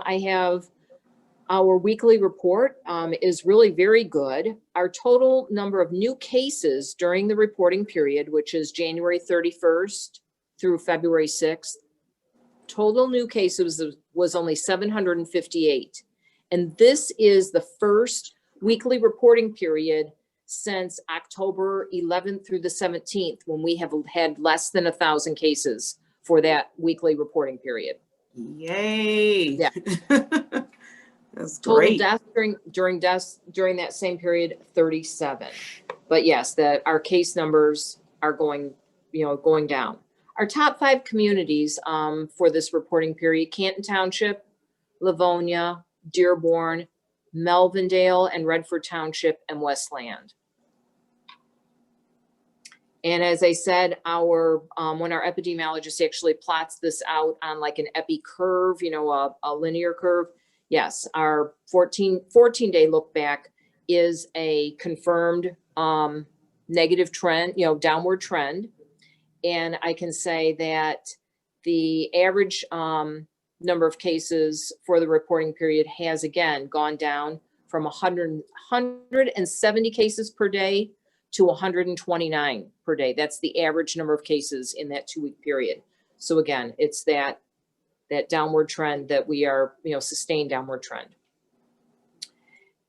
I have our weekly report is really very good. Our total number of new cases during the reporting period, which is January 31st through February 6th, total new cases was only 758. And this is the first weekly reporting period since October 11th through the 17th, when we have had less than 1,000 cases for that weekly reporting period. Yay. Yeah. That's Total great. deaths during that same period, 37. But yes, our case numbers are going down. Our top 5 communities for this reporting period: Canton Township, Livonia, Dearborn, Melvindale, and Redford Township, and Westland. And as I said, when our epidemiologist actually plots this out on like an epi curve, a linear curve, yes, our 14-day look back is a confirmed negative trend, downward trend. And I can say that the average number of cases for the reporting period has again gone down from 170 cases per day to 129 per day. That's the average number of cases in that 2-week period. So again, it's that downward trend that we are, sustained downward trend.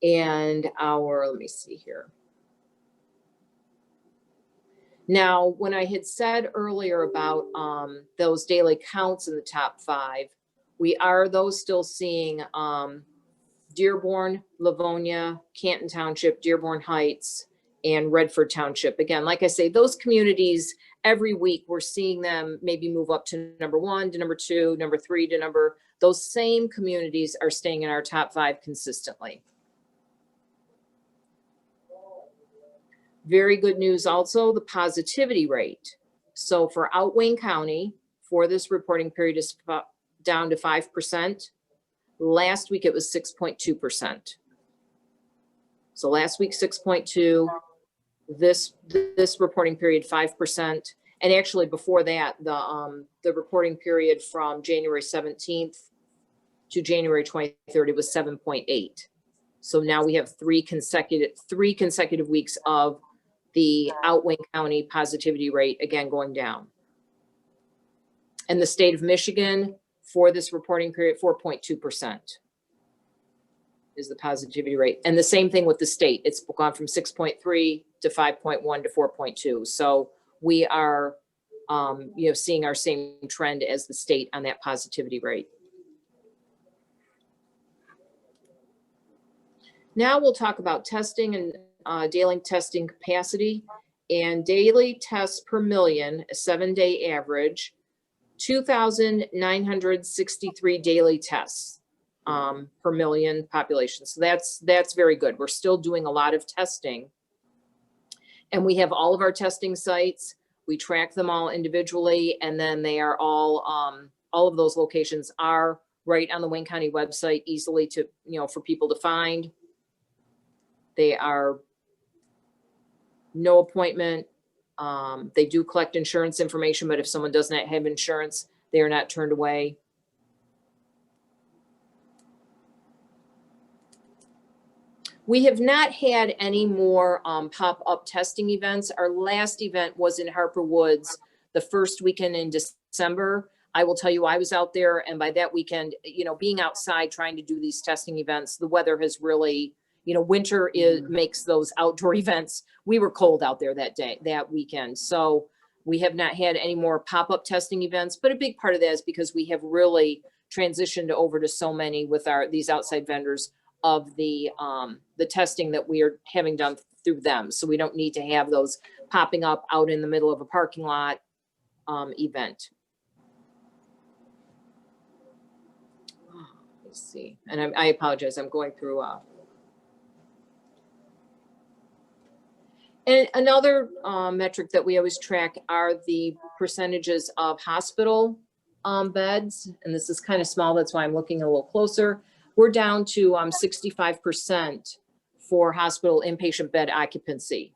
And let me see here. Now, when I had said earlier about those daily counts in the top 5, we are still seeing Dearborn, Livonia, Canton Township, Dearborn Heights, and Redford Township. Again, like I say, those communities, every week we're seeing them maybe move up to number 1, to number 2, number 3, to those same communities are staying in our top 5 consistently. Very good news also, the positivity rate. So for Wayne County, for this reporting period, is down to 5%. Last week it was 6.2%. So last week 6.2, this reporting period 5%, and actually before that the reporting period from January 17th to January 23rd, it was 7.8. So now we have three consecutive weeks of the Wayne County positivity rate again going down. And the state of Michigan for this reporting period, 4.2% is the positivity rate. And the same thing with the state. It's gone from 6.3 to 5.1 to 4.2. So we are, seeing our same trend as the state on that positivity rate. Now we'll talk about testing and daily testing capacity. And daily tests per million, a 7-day average, 2,963 daily tests per million population. So that's very good. We're still doing a lot of testing. And we have all of our testing sites. We track them all individually, and then they are all of those locations are right on the Wayne County website, easily to, for people to find. They are no appointment. They do collect insurance information, but if someone does not have insurance, they are not turned away. We have not had any more pop-up testing events. Our last event was in Harper Woods the first weekend in December. I will tell you, I was out there, and by that weekend, being outside trying to do these testing events, the weather has really, winter makes those outdoor events. We were cold out there that weekend. So we have not had any more pop-up testing events, but a big part of that is because we have really transitioned over to so many with these outside vendors of the testing that we are having done through them. So we don't need to have those popping up out in the middle of a parking lot event. Let's see, and I apologize, I'm going through and another metric that we always track are the percentages of hospital beds. And this is kind of small, that's why I'm looking a little closer. We're down to 65% for hospital inpatient bed occupancy.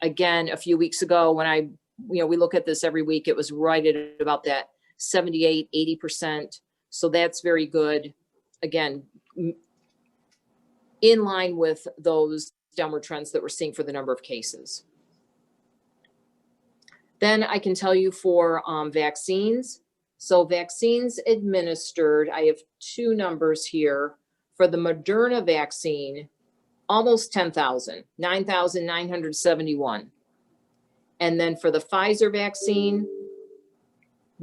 Again, a few weeks ago when we look at this every week, it was right at about that 78, 80%. So that's very good. again, in line with those downward trends that we're seeing for the number of cases. Then I can tell you for vaccines. So vaccines administered, I have two numbers here. For the Moderna vaccine, almost 10,000, 9,971. And then for the Pfizer vaccine,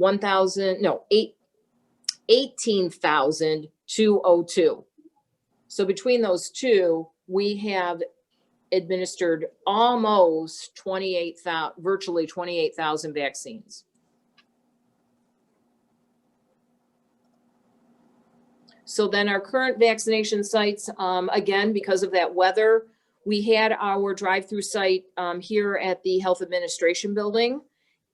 18,202. So between those two, we have administered almost 28,000, virtually 28,000 vaccines. So then our current vaccination sites, again, because of that weather, we had our drive-through site here at the Health Administration Building,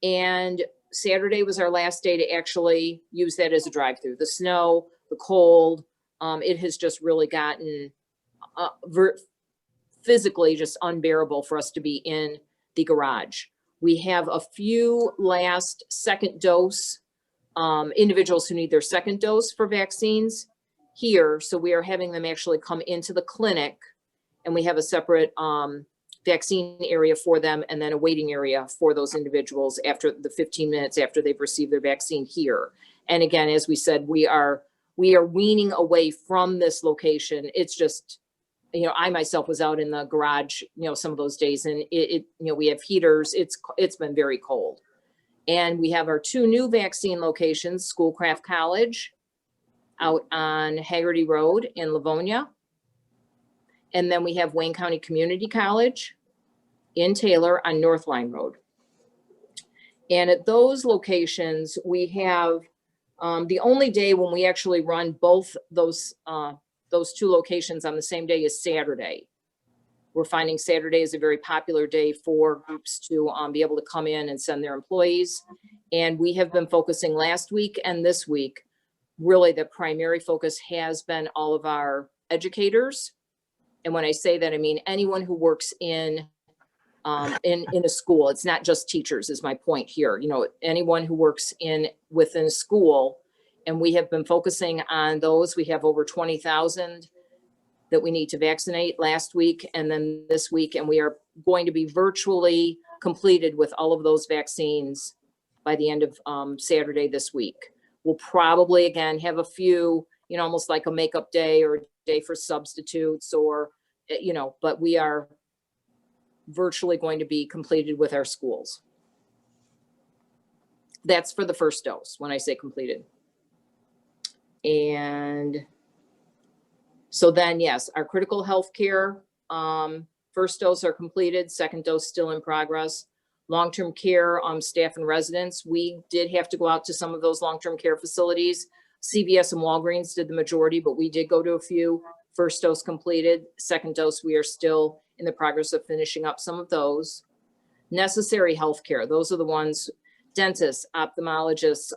and Saturday was our last day to actually use that as a drive-through. The snow, the cold, it has just really gotten physically just unbearable for us to be in the garage. We have a few last second dose individuals who need their second dose for vaccines here. So we are having them actually come into the clinic, and we have a separate vaccine area for them, and then a waiting area for those individuals after the 15 minutes after they've received their vaccine here. And again, as we said, we are weaning away from this location. It's just, you know, I myself was out in the garage, you know, some of those days, and you know, we have heaters. It's been very cold. And we have our two new vaccine locations, Schoolcraft College out on Haggerty Road in Livonia. And then we have Wayne County Community College in Taylor on North Line Road. And at those locations, we have the only day when we actually run both those two locations on the same day is Saturday. We're finding Saturday is a very popular day for groups to be able to come in and send their employees. And we have been focusing last week and this week, really the primary focus has been all of our educators. And when I say that, I mean anyone who works in a school. It's not just teachers is my point here. You know, anyone who works within a school, and we have been focusing on those. We have over 20,000 that we need to vaccinate last week and then this week, and we are going to be virtually completed with all of those vaccines by the end of Saturday this week. We'll probably again have a few, you know, almost like a makeup day or a day for substitutes, or, you know, but we are virtually going to be completed with our schools. That's for the first dose when I say completed. And so then, yes, our critical health care, first dose are completed, second dose still in progress. Long-term care staff and residents, we did have to go out to some of those long-term care facilities. CVS and Walgreens did the majority, but we did go to a few. First dose completed, second dose, we are still in the progress of finishing up some of those. Necessary health care, those are the ones, dentists, ophthalmologists,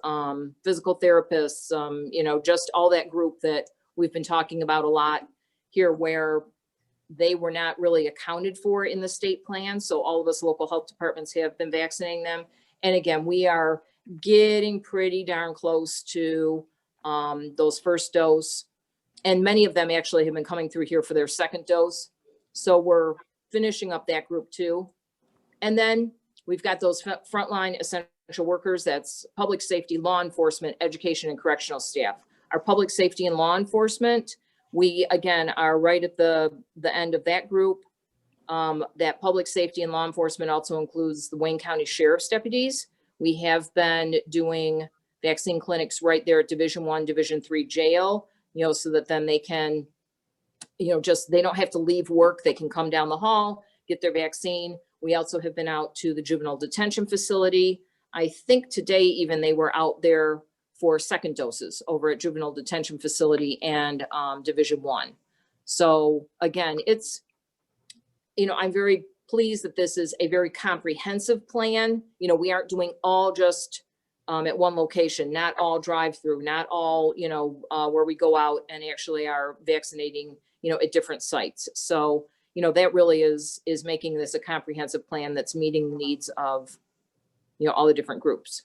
physical therapists, you know, just all that group that we've been talking about a lot here, where they were not really accounted for in the state plan. So all of us local health departments have been vaccinating them. And again, we are getting pretty darn close to those first dose. And many of them actually have been coming through here for their second dose. So we're finishing up that group too. And then we've got those frontline essential workers. That's public safety, law enforcement, education, and correctional staff. Our public safety and law enforcement, we, again, are right at the end of that group. That public safety and law enforcement also includes the Wayne County Sheriff's deputies. We have been doing vaccine clinics right there at Division I, Division III jail, you know, so that then they can, you know, just, they don't have to leave work. They can come down the hall, get their vaccine. We also have been out to the juvenile detention facility. I think today even they were out there for second doses over at juvenile detention facility and Division I. So again, it's, you know, I'm very pleased that this is a very comprehensive plan. You know, we aren't doing all just at one location, not all drive-through, not all, you know, where we go out and actually are vaccinating, you know, at different sites. So, you know, that really is making this a comprehensive plan that's meeting the needs of, you know, all the different groups.